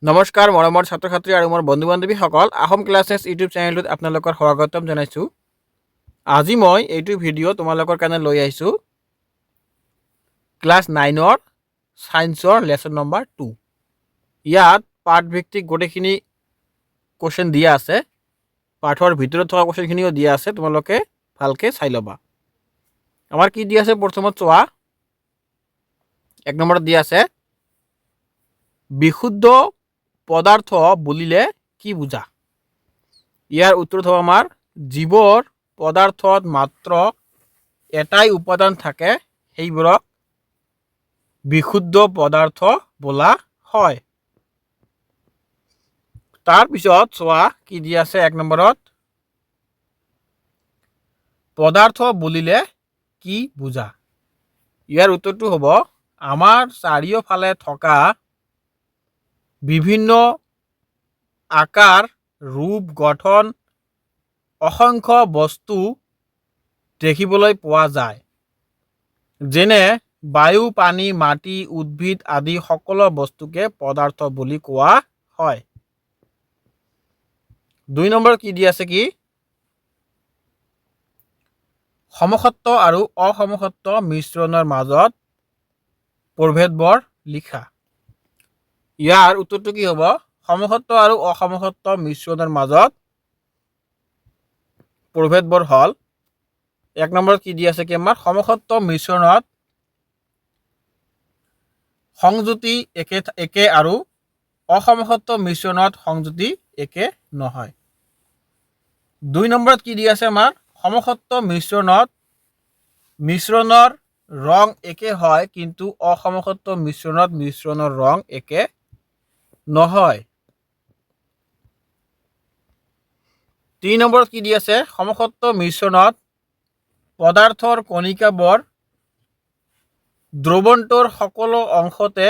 নমস্কাৰ মৰমৰ ছাত্ৰ ছাত্ৰী আৰু মোৰ বন্ধু বান্ধৱীসকল আহোম ক্লাছেছ ইউটিউব চেনেলটোত আপোনালোকৰ স্বাগতম জনাইছোঁ। আজি মই এইটো ভিডিঅ' তোমালোকৰ কাৰণে লৈ আহিছোঁ ক্লাছ 9ৰ ছায়েন্সৰ লেচন নম্বৰ 2। ইয়াত পাঠভিত্তিক গোটেইখিনি কুৱেশ্যন দিয়া আছে, পাঠৰ ভিতৰত থকা কুৱেশ্যনখিনিও দিয়া আছে, তোমালোকে ভালকৈ চাই ল'বা। আমাৰ কি দিয়া আছে প্ৰথমত চোৱা, 1 নম্বৰত দিয়া আছে বিশুদ্ধ পদাৰ্থ বুলিলে কি বুজা? ইয়াৰ উত্তৰত হ'ব আমাৰ জীৱৰ পদাৰ্থত মাত্ৰ এটাই উপাদান থাকে, সেইবোৰক বিশুদ্ধ পদাৰ্থ বোলা হয়। তাৰপিছত চোৱা কি দিয়া আছে 1 নম্বৰত, পদাৰ্থ বুলিলে কি বুজা? ইয়াৰ উত্তৰটো হ'ব আমাৰ চাৰিওফালে থকা বিভিন্ন আকাৰ ৰূপ গঠন অসংখ্য বস্তু দেখিবলৈ পোৱা যায়, যেনে বায়ু পানী মাটি উদ্ভিদ আদি সকলো বস্তুকে পদাৰ্থ বুলি কোৱা হয়। 2 নম্বৰত কি দিয়া আছে কি, সমসত্ব আৰু অসমসত্ব মিশ্ৰণৰ মাজত প্ৰভেদবোৰ লিখা। ইয়াৰ উত্তৰটো কি হ'ব, সমসত্ব আৰু অসমসত্ব মিশ্ৰণৰ মাজত প্ৰভেদবোৰ হ'ল 1 নম্বৰত কি দিয়া আছে কি আমাৰ সমসত্ব মিশ্ৰণত সংযুতি একে আৰু অসমসত্ব মিশ্ৰণত সংযুতি একে নহয়। 2 নম্বৰত কি দিয়া আছে আমাৰ সমসত্ব মিশ্ৰণৰ ৰং একে হয়, কিন্তু অসমসত্ব মিশ্ৰণত মিশ্ৰণৰ ৰং একে নহয়। 3 নম্বৰত কি দি আছে, সমসত্ব মিশ্ৰণত পদাৰ্থৰ কণিকাবোৰ দ্ৰৱণটোৰ সকলো অংশতে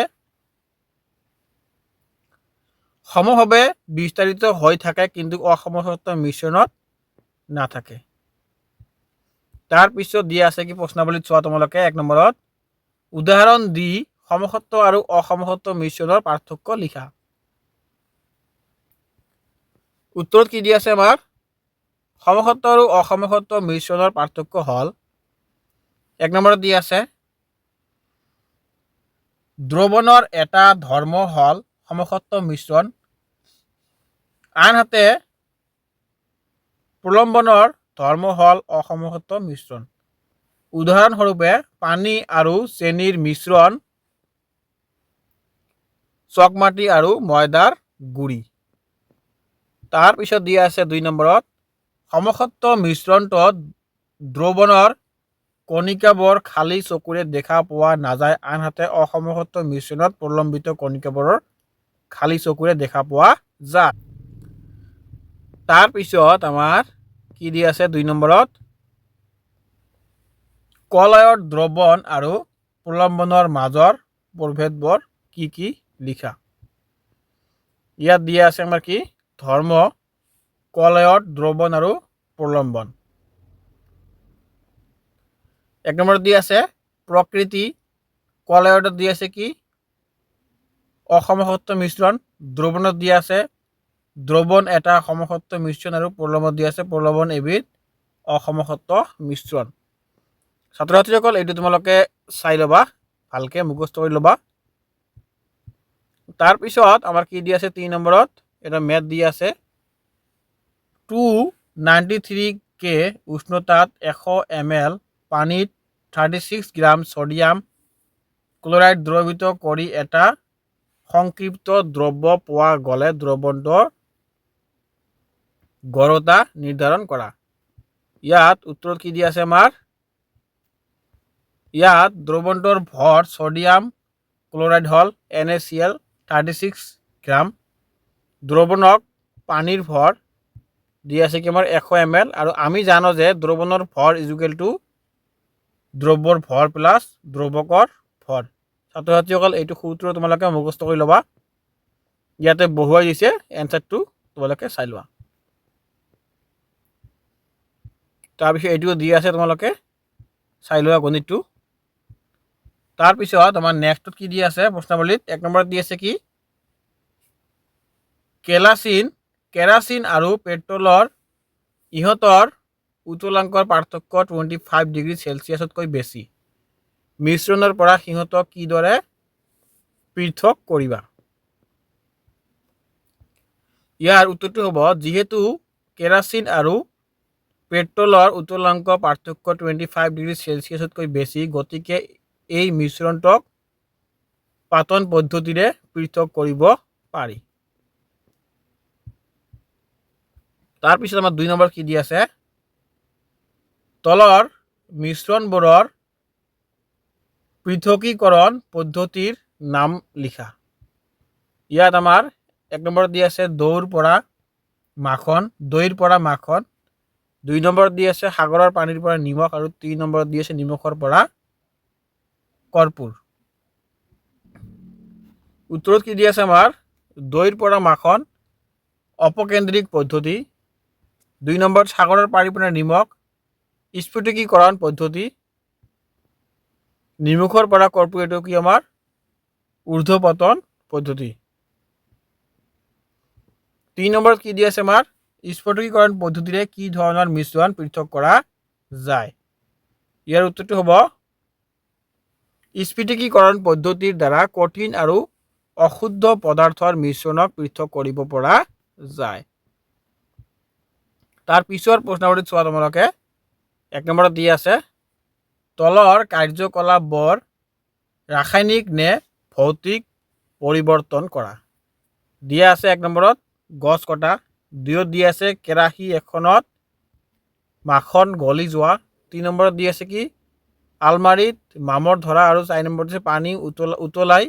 সমভাৱে বিস্তাৰিত হৈ থাকে, কিন্তু অসমসত্ব মিশ্ৰণত নাথাকে। তাৰপিছত দিয়া আছে কি প্ৰশ্নাৱলীত চোৱা তোমালোকে 1 নম্বৰত উদাহৰণ দি সমসত্ব আৰু অসমসত্ব মিশ্ৰণৰ পাৰ্থক্য লিখা। উত্তৰত কি দিয়া আছে আমাৰ সমসত্ব আৰু অসমসত্ব মিশ্ৰণৰ পাৰ্থক্য হ'ল 1 নম্বৰত দিয়া আছে দ্ৰৱণৰ এটা ধৰ্ম হ'ল সমসত্ব মিশ্ৰণ, আনহাতে প্ৰলম্বনৰ ধৰ্ম হ'ল অসমসত্ব মিশ্ৰণ। উদাহৰণস্বৰূপে পানী আৰু চেনিৰ মিশ্ৰণ, চকমাটি আৰু ময়দাৰ গুড়ি। তাৰপিছত দিয়া আছে 2 নম্বৰত সমসত্ব মিশ্ৰণটোত দ্ৰৱণৰ কণিকাবোৰ খালী চকুৰে দেখা পোৱা নাযায়, আনহাতে অসমসত্ব মিশ্ৰণত প্ৰলম্বিত কণিকাবোৰৰ খালী চকুৰে দেখা পোৱা যায়। তাৰপিছত আমাৰ কি দি আছে 2 নম্বৰত কলয়ৰ দ্ৰৱণ আৰু প্ৰলম্বনৰ মাজৰ প্ৰভেদবোৰ কি কি লিখা। ইয়াত দিয়া আছে আমাৰ কি ধৰ্ম, কলয়ৰ দ্ৰৱণ আৰু প্ৰলম্বন। 1 নম্বৰত দি আছে প্ৰকৃতি, কলয়ত দি আছে কি অসমসত্ব মিশ্ৰণ, দ্ৰৱণত দি আছে দ্ৰৱণ এটা সমসত্ব মিশ্ৰণ আৰু প্ৰলম্বত দি আছে প্ৰলম্বন এবিধ অসমসত্ব মিশ্ৰণ। ছাত্ৰ ছাত্ৰীসকল এইটো তোমালোকে চাই ল'বা, ভালকে মুখস্থ কৰি ল'বা। তাৰপিছত আমাৰ কি দি আছে 3 নম্বৰত এটা মেথ দি আছে 293 K উষ্ণতাত 100 ml পানীত 36 গ্ৰাম ছডিয়াম ক্লৰাইড দ্ৰৱিত কৰি এটা সংক্ষিপ্ত দ্ৰব্য পোৱা গ'লে দ্ৰৱণটোৰ গড়তা নিৰ্ধাৰণ কৰা। ইয়াত উত্তৰত কি দি আছে আমাৰ ইয়াত দ্ৰৱণটোৰ ভৰ ছডিয়াম ক্লৰাইড হ'ল NaCl 36 গ্ৰাম, দ্ৰৱণক পানীৰ ভৰ দি আছে কি আমাৰ 100 ml, আৰু আমি জানো যে দ্ৰৱণৰ ভৰ ইজুকেল টু দ্ৰব্যৰ ভৰ প্লাছ দ্ৰৱকৰ ভৰ। ছাত্ৰ ছাত্ৰীসকল এইটো সূত্ৰ তোমালোকে মুখস্থ কৰি ল'বা, ইয়াতে বহুৱাই দিছে, এনচাৰটো তোমালোকে চাই লোৱা। তাৰপিছত এইটো দি আছে তোমালোকে চাই লোৱা গণিতটো। তাৰপিছত আমাৰ নেক্সটত কি দি আছে প্ৰশ্নাৱলীত 1 নম্বৰত দি আছে কি কেৰাচিন আৰু পেট্ৰলৰ ইহঁতৰ উতলাংকৰ পাৰ্থক্য 25 ডিগ্ৰী চেলচিয়াছতকৈ বেছি। মিশ্ৰণৰ পৰা সিহঁতক কিদৰে পৃথক কৰিবা? ইয়াৰ উত্তৰটো হ'ব, যিহেতু কেৰাচিন আৰু পেট্ৰলৰ উতলাংক পাৰ্থক্য 25 ডিগ্ৰী চেলচিয়াছতকৈ বেছি, গতিকে এই মিশ্ৰণটোক পাতন পদ্ধতিৰে পৃথক কৰিব পাৰি। তাৰপিছত আমাৰ 2 নম্বৰ কি দি আছে, তলৰ মিশ্ৰণবোৰৰ পৃথকীকৰণ পদ্ধতিৰ নাম লিখা। ইয়াত আমাৰ 1 নম্বৰত দি আছে দৈৰ পৰা মাখন, 2 নম্বৰত দি আছে সাগৰৰ পানীৰ পৰা নিমখ, আৰু 3 নম্বৰত দি আছে নিমখৰ পৰা কৰ্পূৰ। উত্তৰত কি দি আছে আমাৰ, দৈৰ পৰা মাখন অপকেন্দ্ৰিক পদ্ধতি, 2 নম্বৰত সাগৰৰ পানীৰ পৰা নিমখ স্ফটিকীকৰণ পদ্ধতি, নিমখৰ পৰা কৰ্পূৰ এইটো কি আমাৰ ঊৰ্ধ্বপতন পদ্ধতি। 3 নম্বৰত কি দি আছে আমাৰ, স্ফটিকীকৰণ পদ্ধতিৰে কি ধৰণৰ মিশ্ৰণ পৃথক কৰা যায়? ইয়াৰ উত্তৰটো হ'ব, স্ফটিকীকৰণ পদ্ধতিৰ দ্বাৰা কঠিন আৰু অশুদ্ধ পদাৰ্থৰ মিশ্ৰণক পৃথক কৰিব পৰা যায়। তাৰ পিছৰ প্ৰশ্নাৱলীত চোৱা তোমালোকে 1 নম্বৰত দি আছে তলৰ কাৰ্যকলাপবোৰ ৰাসায়নিক নে ভৌতিক পৰিৱৰ্তন কৰা। দিয়া আছে 1 নম্বৰত গছ কটা, 2ত দি আছে কেৰাহী এখনত মাখন গলি যোৱা, 3 নম্বৰত দি আছে কি আলমাৰিত মামৰ ধৰা, আৰু 4 নম্বৰত দিছে পানী উতলাই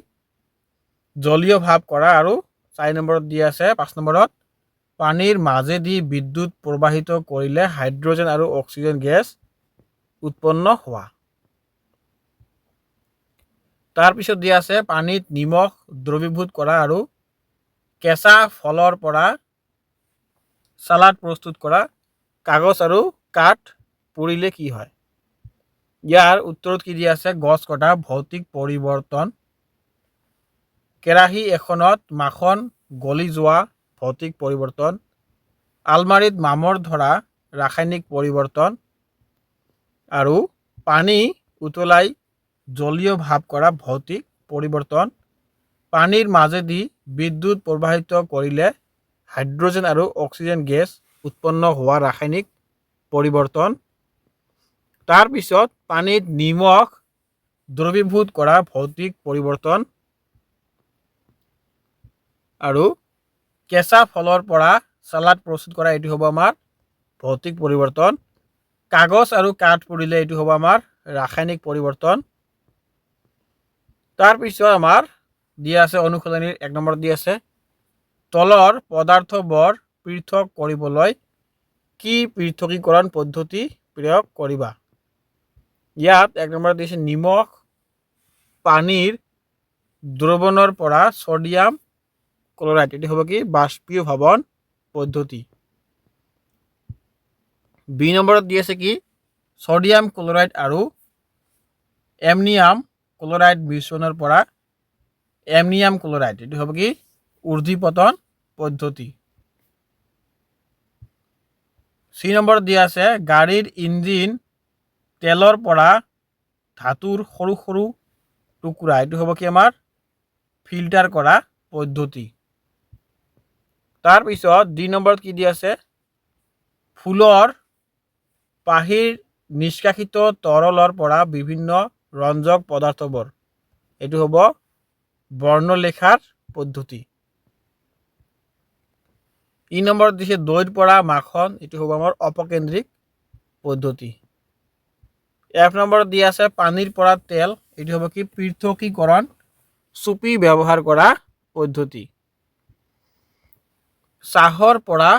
জলীয় ভাৱ কৰা, আৰু 4 নম্বৰত দি আছে 5 নম্বৰত পানীৰ মাজেদি বিদ্যুৎ প্ৰবাহিত কৰিলে হাইড্ৰজেন আৰু অক্সিজেন গেছ উৎপন্ন হোৱা। তাৰপিছত দিয়া আছে পানীত নিমখ দ্ৰৱীভূত কৰা আৰু কেঁচা ফলৰ পৰা সালাড প্ৰস্তুত কৰা, কাগজ আৰু কাঠ পুৰিলে কি হয়? ইয়াৰ উত্তৰত কি দিয়া আছে, গছ কটা ভৌতিক পৰিৱৰ্তন, কেৰাহী এখনত মাখন গলি যোৱা ভৌতিক পৰিৱৰ্তন, আলমাৰিত মামৰ ধৰা ৰাসায়নিক পৰিৱৰ্তন, আৰু পানী উতলাই জলীয় ভাৱ কৰা ভৌতিক পৰিৱৰ্তন, পানীৰ মাজেদি বিদ্যুৎ প্ৰবাহিত কৰিলে হাইড্ৰজেন আৰু অক্সিজেন গেছ উৎপন্ন হোৱা ৰাসায়নিক পৰিৱৰ্তন, তাৰপিছত পানীত নিমখ দ্ৰৱীভূত কৰা ভৌতিক পৰিৱৰ্তন, আৰু কেঁচা ফলৰ পৰা সালাড প্ৰস্তুত কৰা এইটো হ'ব আমাৰ ভৌতিক পৰিৱৰ্তন, কাগজ আৰু কাঠ পুৰিলে এইটো হ'ব আমাৰ ৰাসায়নিক পৰিৱৰ্তন। তাৰপিছত আমাৰ দিয়া আছে অনুশীলনীৰ 1 নম্বৰত দি আছে তলৰ পদাৰ্থবোৰ পৃথক কৰিবলৈ কি পৃথকীকৰণ পদ্ধতি প্ৰয়োগ কৰিবা? ইয়াত 1 নম্বৰত দিছে নিমখ পানীৰ দ্ৰৱণৰ পৰা ছডিয়াম ক্লোৰাইড, এটি হ'ব কি বাষ্পীয় ভাৱন পদ্ধতি। 2 নম্বৰত দি আছে কি ছডিয়াম ক্লোৰাইড আৰু এমনিয়াম ক্লোৰাইড মিশ্ৰণৰ পৰা এমনিয়াম ক্লোৰাইড, এটি হ'ব কি ঊৰ্ধ্বপতন পদ্ধতি। 3 নম্বৰত দিয়া আছে গাড়ীৰ ইঞ্জিন তেলৰ পৰা ধাতুৰ সৰু সৰু টুকুৰা, এইটো হ'ব কি আমাৰ ফিল্টাৰ কৰা পদ্ধতি। তাৰপিছত 2 নম্বৰত কি দি আছে ফুলৰ পাহিৰ নিষ্কাশিত তৰলৰ পৰা বিভিন্ন ৰঞ্জক পদাৰ্থবোৰ, এইটো হ'ব বৰ্ণলেখাৰ পদ্ধতি। 3 নম্বৰত দিছে দৈৰ পৰা মাখন, এইটো হ'ব আমাৰ অপকেন্দ্ৰিক পদ্ধতি। F নম্বৰত দি আছে পানীৰ পৰা তেল, এইটো হ'ব কি পৃথকীকৰণ চুপি ব্যৱহাৰ কৰা পদ্ধতি। চাহৰ পৰা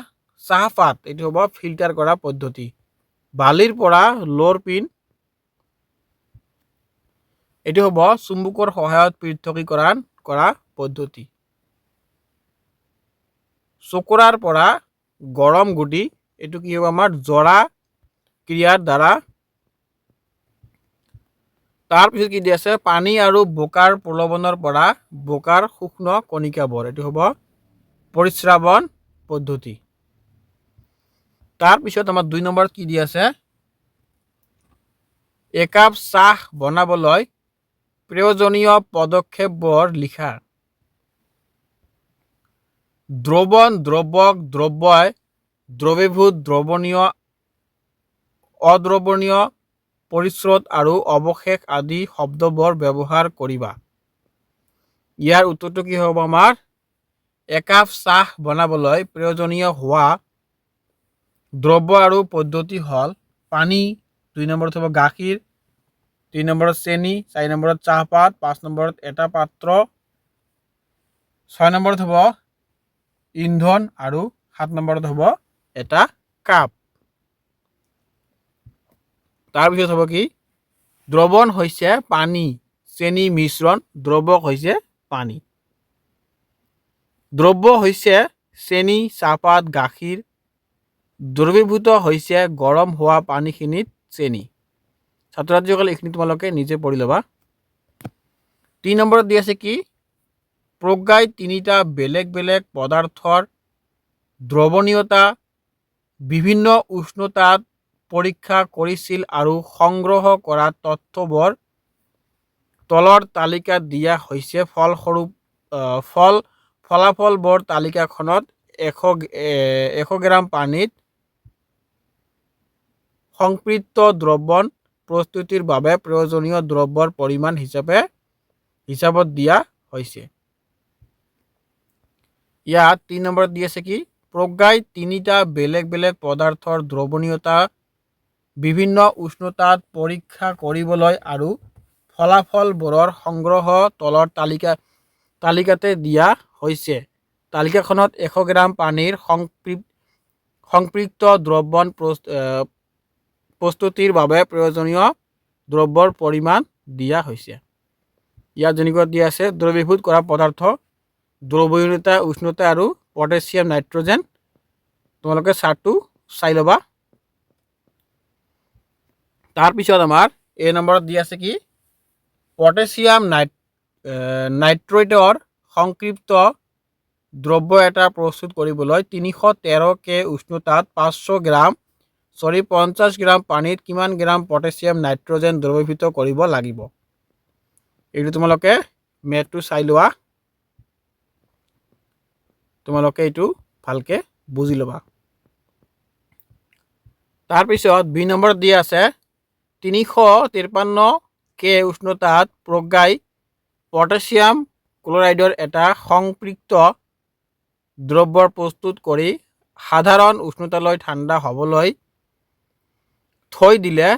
চাহপাত, এইটো হ'ব ফিল্টাৰ কৰা পদ্ধতি। বালিৰ পৰা লৰপিন, এইটো হ'ব চুম্বকৰ সহায়ত পৃথকীকৰণ কৰা পদ্ধতি। চকৰাৰ পৰা গৰম গুটি, এইটো কি হ'ব আমাৰ জৰা ক্ৰিয়াৰ দ্বাৰা। তাৰপিছত কি দি আছে পানী আৰু বোকাৰ প্ৰলোভনৰ পৰা বোকাৰ সূক্ষ্ম কণিকাবোৰ, এইটো হ'ব পৰিস্ৰাৱন পদ্ধতি। তাৰপিছত আমাৰ 2 নম্বৰত কি দি আছে, একাপ চাহ বনাবলৈ প্ৰয়োজনীয় পদক্ষেপবোৰ লিখা। দ্ৰৱণ, দ্ৰৱক, দ্ৰব্যই, দ্ৰৱীভূত, দ্ৰৱণীয়, অদ্ৰৱণীয়, পৰিস্ৰোত আৰু অৱশেষ আদি শব্দবোৰ ব্যৱহাৰ কৰিবা। ইয়াৰ উত্তৰটো কি হ'ব আমাৰ, একাপ চাহ বনাবলৈ প্ৰয়োজনীয় হোৱা দ্ৰব্য আৰু পদ্ধতি হ'ল পানী, 2 নম্বৰত হ'ব গাখীৰ, 3 নম্বৰত চেনি, 4 নম্বৰত চাহপাত, 5 নম্বৰত এটা পাত্ৰ, 6 নম্বৰত হ'ব ইন্ধন আৰু 7 নম্বৰত হ'ব এটা কাপ। তাৰপিছত হ'ব কি, দ্ৰৱণ হৈছে পানী, চেনি মিশ্ৰণ, দ্ৰৱক হৈছে পানী। দ্ৰব্য হৈছে চেনি, চাহপাত, গাখীৰ, দ্ৰৱীভূত হৈছে গৰম হোৱা পানীখিনিত চেনি। ছাত্ৰ ছাত্ৰীসকল এইখিনি তোমালোকে নিজে পঢ়ি ল'বা। 3 নম্বৰত দি আছে কি, প্ৰজ্ঞাই 3টা বেলেগ বেলেগ পদাৰ্থৰ দ্ৰৱণীয়তা বিভিন্ন উষ্ণতাত পৰীক্ষা কৰিছিল আৰু সংগ্ৰহ কৰা তথ্যবোৰ তলৰ তালিকাত দিয়া হৈছে। ফলাফলবোৰ তালিকাখনত 100 গ্ৰাম পানীত সংপৃক্ত দ্ৰৱণ প্ৰস্তুতিৰ বাবে প্ৰয়োজনীয় দ্ৰব্যৰ পৰিমাণ হিচাপত দিয়া হৈছে। ইয়াত 3 নম্বৰত দি আছে কি, প্ৰজ্ঞাই 3টা বেলেগ বেলেগ পদাৰ্থৰ দ্ৰৱণীয়তা বিভিন্ন উষ্ণতাত পৰীক্ষা কৰিবলৈ আৰু ফলাফলবোৰৰ সংগ্ৰহ তলৰ তালিকাতে দিয়া হৈছে। তালিকাখনত 100 গ্ৰাম পানীৰ সংপৃক্ত দ্ৰৱণ প্ৰস্তুতিৰ বাবে প্ৰয়োজনীয় দ্ৰব্যৰ পৰিমাণ দিয়া হৈছে। ইয়াত যেনেকৈ দিয়া আছে, দ্ৰৱীভূত কৰা পদাৰ্থ, দ্ৰৱণীয়তা, উষ্ণতা আৰু পটাছিয়াম, নাইট্ৰজেন। তোমালোকে চাৰ্টটো চাই ল'বা। তাৰপিছত আমাৰ এই নম্বৰত দি আছে কি, পটাছিয়াম নাইট্ৰেটৰ সংক্ষিপ্ত দ্ৰব্য এটা প্ৰস্তুত কৰিবলৈ 313 কে উষ্ণতাত 50 গ্ৰাম পানীত কিমান গ্ৰাম পটাছিয়াম নাইট্ৰজেন দ্ৰৱীভূত কৰিব লাগিব। এইটো তোমালোকে মেথটো চাই লোৱা, তোমালোকে এইটো ভালকে বুজি ল'বা। তাৰপিছত 2 নম্বৰত দি আছে, 353 কে উষ্ণতাত প্ৰজ্ঞাই পটাছিয়াম ক্লৰাইডৰ এটা সংপৃক্ত দ্ৰব্য প্ৰস্তুত কৰি সাধাৰণ উষ্ণতালৈ ঠাণ্ডা হ'বলৈ থৈ দিলে।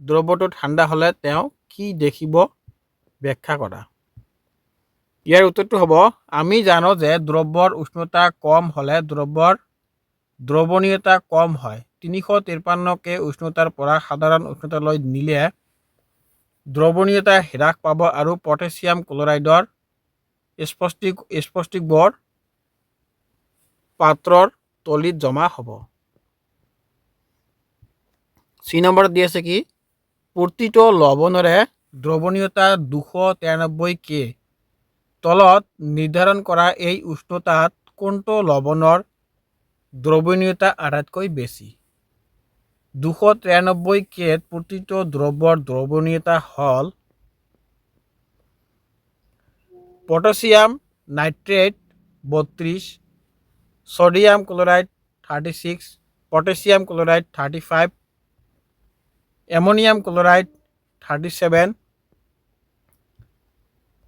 দ্ৰব্যটো ঠাণ্ডা হ'লে তেওঁ কি দেখিব, ব্যাখ্যা কৰা। ইয়াৰ উত্তৰটো হ'ব, আমি জানো যে দ্ৰব্যৰ উষ্ণতা কম হ'লে দ্ৰব্যৰ দ্ৰৱণীয়তা কম হয়। 353 কে উষ্ণতাৰ পৰা সাধাৰণ উষ্ণতালৈ নিলে দ্ৰৱণীয়তা হ্ৰাস পাব আৰু পটাছিয়াম ক্লৰাইডৰ স্ফটিকবোৰ পাত্ৰৰ তলিত জমা হ'ব। 3 নম্বৰত দি আছে কি, প্ৰতিটো লৱণৰে দ্ৰৱণীয়তা 293 কে তলত নিৰ্ধাৰণ কৰা এই উষ্ণতাত কোনটো লৱণৰ দ্ৰৱণীয়তা আটাইতকৈ বেছি। 293 কেত প্ৰতিটো দ্ৰব্যৰ দ্ৰৱণীয়তা হ'ল potassium nitrate 32, sodium chloride 36, potassium chloride 35, ammonium chloride 37।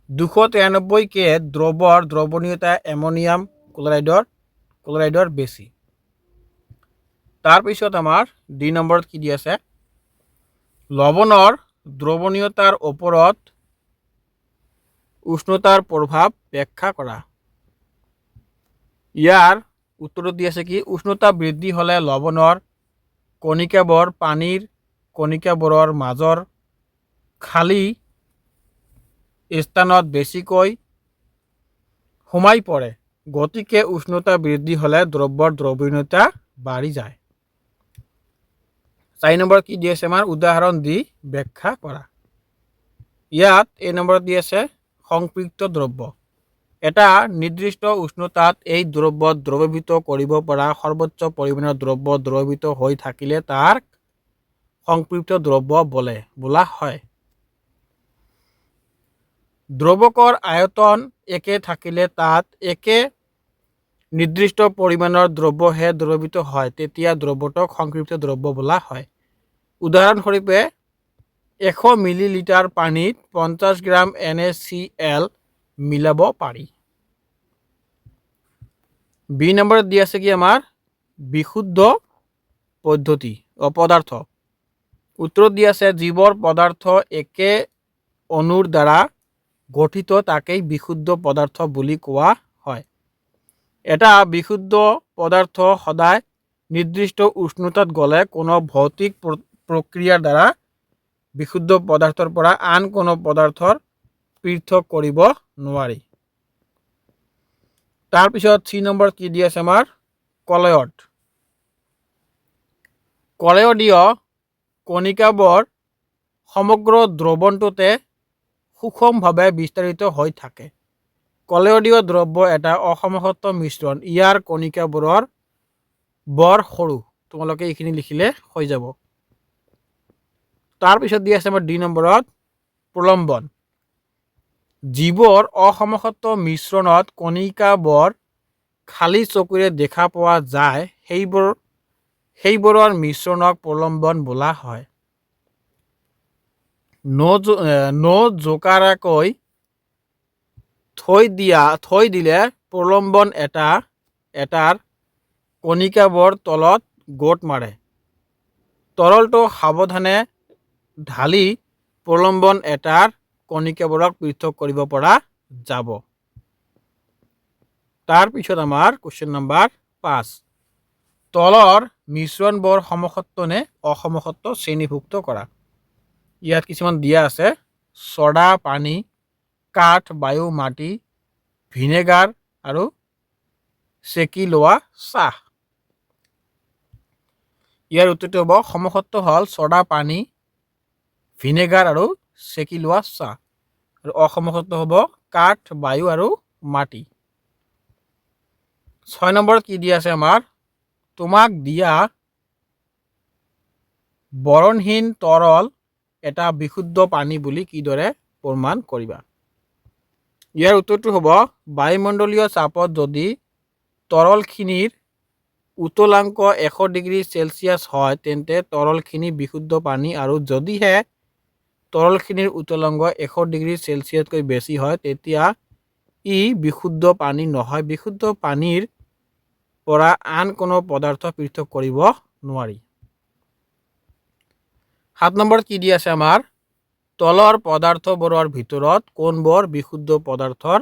293 কে দ্ৰৱৰ দ্ৰৱণীয়তা এমনিয়াম ক্লৰাইডৰ বেছি। তাৰপিছত আমাৰ 2 নম্বৰত কি দি আছে, লৱণৰ দ্ৰৱণীয়তাৰ ওপৰত উষ্ণতাৰ প্ৰভাৱ ব্যাখ্যা কৰা। ইয়াৰ উত্তৰটো দি আছে কি, উষ্ণতা বৃদ্ধি হ'লে লৱণৰ কণিকাবোৰ পানীৰ কণিকাবোৰৰ মাজৰ খালী স্থানত বেছিকৈ সোমাই পৰে। গতিকে উষ্ণতা বৃদ্ধি হ'লে দ্ৰব্যৰ দ্ৰৱণীয়তা বাঢ়ি যায়। 4 নম্বৰত কি দি আছে, আমাৰ উদাহৰণ দি ব্যাখ্যা কৰা। ইয়াত এই নম্বৰত দি আছে সংপৃক্ত দ্ৰব্য। এটা নিৰ্দিষ্ট উষ্ণতাত এই দ্ৰব্য দ্ৰৱীভূত কৰিব পৰা সৰ্বোচ্চ পৰিমাণৰ দ্ৰব্য দ্ৰৱীভূত হৈ থাকিলে তাক সংপৃক্ত দ্ৰব্য বোলা হয়। দ্ৰৱকৰ আয়তন একে থাকিলে তাত একে নিৰ্দিষ্ট পৰিমাণৰ দ্ৰব্যহে দ্ৰৱীভূত হয়, তেতিয়া দ্ৰব্যটোক সংপৃক্ত দ্ৰব্য বোলা হয়। উদাহৰণস্বৰূপে 100 মিলিলিটাৰ পানীত 50 গ্ৰাম NaCl মিলাব পাৰি। বি নম্বৰত দি আছে কি আমাৰ বিশুদ্ধ পদ্ধতি পদাৰ্থ। উত্তৰত দি আছে যিবোৰ পদাৰ্থ একে অণুৰ দ্বাৰা গঠিত তাকেই বিশুদ্ধ পদাৰ্থ বুলি কোৱা হয়। এটা বিশুদ্ধ পদাৰ্থ সদায় নিৰ্দিষ্ট উষ্ণতাত গ'লে কোনো ভৌতিক প্ৰক্ৰিয়াৰ দ্বাৰা বিশুদ্ধ পদাৰ্থৰ পৰা আন কোনো পদাৰ্থৰ পৃথক কৰিব নোৱাৰি। তাৰপিছত চি নম্বৰ কি দি আছে আমাৰ কলয়ড। কলয়দীয় কণিকাবোৰ সমগ্ৰ দ্ৰৱণটোতে সুষমভাৱে বিস্তাৰিত হৈ থাকে। কলয়দীয় দ্ৰব্য এটা অসমসত্ব মিশ্ৰণ। ইয়াৰ কণিকাবোৰৰ বৰ সৰু। তোমালোকে এইখিনি লিখিলে হৈ যাব। তাৰপিছত দি আছে আমাৰ 2 নম্বৰত প্ৰলম্বন। যিবোৰ অসমসত্ব মিশ্ৰণত কণিকাবোৰ খালী চকুৰে দেখা পোৱা যায় সেইবোৰৰ মিশ্ৰণক প্ৰলম্বন বোলা হয়। নজোকাৰাকৈ থৈ দিলে প্ৰলম্বন এটাৰ কণিকাবোৰ তলত গোট মাৰে। তৰলটো সাৱধানে ঢালি প্ৰলম্বন এটাৰ কণিকাবোৰক পৃথক কৰিব পৰা যাব। তাৰপিছত আমাৰ কুৱেশ্যন নম্বৰ 5। তলৰ মিশ্ৰণবোৰ সমসত্ব নে অসমসত্ব শ্ৰেণীভুক্ত কৰা। ইয়াত কিছুমান দিয়া আছে ছ'ডা পানী, কাঠ, বায়ু, মাটি, ভিনেগাৰ আৰু চেকি লোৱা চাহ। ইয়াৰ উত্তৰটো হ'ব সমসত্ব হ'ল ছ'ডা পানী, ভিনেগাৰ আৰু চেকি লোৱা চাহ। আৰু অসমসত্ব হ'ব কাঠ, বায়ু আৰু মাটি। 6 নম্বৰত কি দিয়া আছে আমাৰ তোমাক দিয়া বৰণহীন তৰল এটা বিশুদ্ধ পানী বুলি কিদৰে প্ৰমাণ কৰিবা। ইয়াৰ উত্তৰটো হ'ব বায়ুমণ্ডলীয় চাপত যদি তৰলখিনিৰ উতলাংক 100 ডিগ্ৰী চেলচিয়াছ হয় তেন্তে তৰলখিনি বিশুদ্ধ পানী, আৰু যদিহে তৰলখিনিৰ উতলাংক 100 ডিগ্ৰী চেলচিয়াছতকৈ বেছি হয় তেতিয়া ই বিশুদ্ধ পানী নহয়। বিশুদ্ধ পানীৰ পৰা আন কোনো পদাৰ্থ পৃথক কৰিব নোৱাৰি। 7 নম্বৰত কি দি আছে আমাৰ তলৰ পদাৰ্থবোৰৰ ভিতৰত কোনবোৰ বিশুদ্ধ পদাৰ্থৰ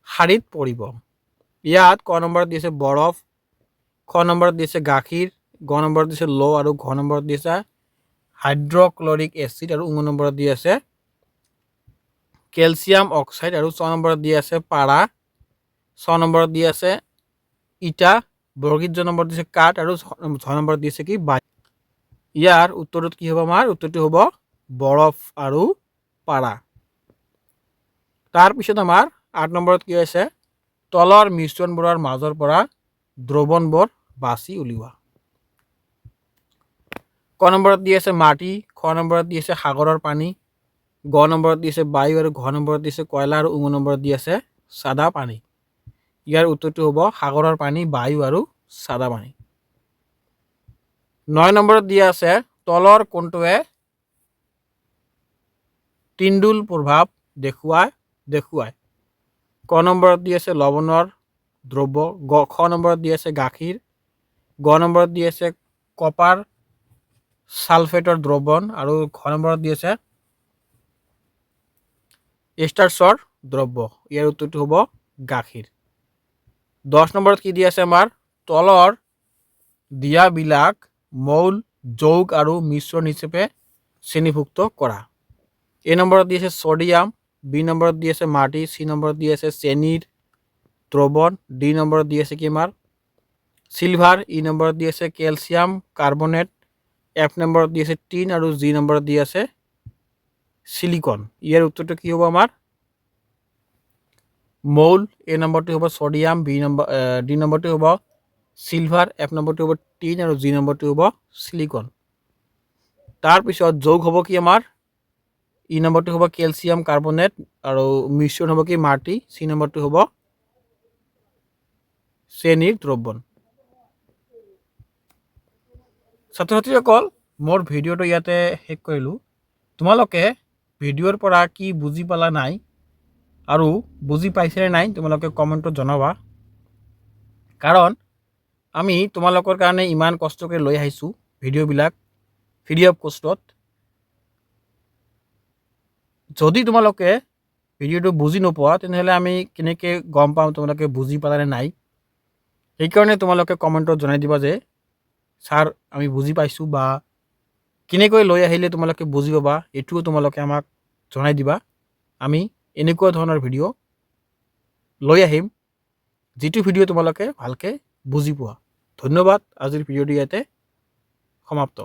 শাৰীত পৰিব। ইয়াত ক নম্বৰত দিছে বৰফ, খ নম্বৰত দিছে গাখীৰ, গ নম্বৰত দিছে ল' আৰু ঘ নম্বৰত দিছে হাইড্ৰক্লৰিক এচিড, আৰু ঙ নম্বৰত দি আছে কেলছিয়াম অক্সাইড, আৰু 6 নম্বৰত দি আছে পাৰা, 6 নম্বৰত দি আছে ইটা, বৰ্গীত জ নম্বৰত দিছে কাঠ, আৰু 6 নম্বৰত দিছে কি বায়ু। ইয়াৰ উত্তৰত কি হ'ব আমাৰ উত্তৰটো হ'ব বৰফ আৰু পাৰা। তাৰপিছত আমাৰ 8 নম্বৰত কি আছে তলৰ মিশ্ৰণবোৰৰ মাজৰ পৰা দ্ৰৱণবোৰ বাছি উলিওৱা। ক নম্বৰত দি আছে মাটি, খ নম্বৰত দি আছে সাগৰৰ পানী, গ নম্বৰত দি আছে বায়ু, আৰু ঘ নম্বৰত দিছে কয়লা, আৰু ঙ নম্বৰত দি আছে চাদা পানী। ইয়াৰ উত্তৰটো হ'ব সাগৰৰ পানী, বায়ু আৰু চাদা পানী। 9 নম্বৰত দিয়া আছে তলৰ কোনটোৱে তিন্দুল প্ৰভাৱ দেখুৱায়। ক নম্বৰত দি আছে লৱণৰ দ্ৰব্য, খ নম্বৰত দি আছে গাখীৰ, গ নম্বৰত দি আছে কপাৰ ছালফেটৰ দ্ৰৱণ, আৰু ঘ নম্বৰত দি আছে ষ্টাৰ্চৰ দ্ৰব্য। ইয়াৰ উত্তৰটো হ'ব গাখীৰ। 10 নম্বৰত কি দি আছে আমাৰ তলৰ দিয়াবিলাক মৌল, যৌগ আৰু মিশ্ৰণ হিচাপে শ্ৰেণীভুক্ত কৰা। এ নম্বৰত দি আছে ছ'ডিয়াম, বি নম্বৰত দি আছে মাটি, চি নম্বৰত দি আছে চেনিৰ দ্ৰৱণ, ডি নম্বৰত দি আছে কি আমাৰ চিলভাৰ, ই নম্বৰত দি আছে কেলছিয়াম কাৰ্বনেট, এফ নম্বৰত দি আছে টিন, আৰু জি নম্বৰত দি আছে সিলিকন। ইয়াৰ উত্তৰটো কি হ'ব আমাৰ মৌল, এ নম্বৰটো হ'ব ছডিয়াম, ডি নম্বৰটো হ'ব চিলভাৰ, এফ নম্বৰটো হ'ব টিন আৰু জি নম্বৰটো হ'ব চিলিকন। তাৰপিছত যৌগ হ'ব কি আমাৰ, ই নম্বৰটো হ'ব কেলছিয়াম কাৰ্বনেট আৰু মিশ্ৰণ হ'ব কি মাটি, চি নম্বৰটো হ'ব চেনিৰ দ্ৰৱণ। ছাত্ৰ ছাত্ৰীসকল, মোৰ ভিডিঅ'টো ইয়াতে শেষ কৰিলোঁ। তোমালোকে ভিডিঅ'ৰ পৰা কি বুজি পালা নাই আৰু বুজি পাইছেনে নাই তোমালোকে কমেণ্টত জনাবা। কাৰণ আমি তোমালোকৰ কাৰণে ইমান কষ্ট কৰি লৈ আহিছোঁ ভিডিঅ'বিলাক ফ্ৰী অফ কষ্টত। যদি তোমালোকে ভিডিঅ'টো বুজি নোপোৱা তেনেহ'লে আমি কেনেকৈ গম পাম তোমালোকে বুজি পালানে নাই। সেইকাৰণে তোমালোকে কমেণ্টত জনাই দিবা যে ছাৰ আমি বুজি পাইছোঁ, বা কেনেকৈ লৈ আহিলে তোমালোকে বুজি পাবা এইটোও তোমালোকে আমাক জনাই দিবা। আমি এনেকুৱা ধৰণৰ ভিডিঅ' লৈ আহিম যিটো ভিডিঅ' তোমালোকে ভালকৈ বুজি পোৱা। ধন্যবাদ। আজিৰ ভিডিঅ'টো ইয়াতে সমাপ্ত।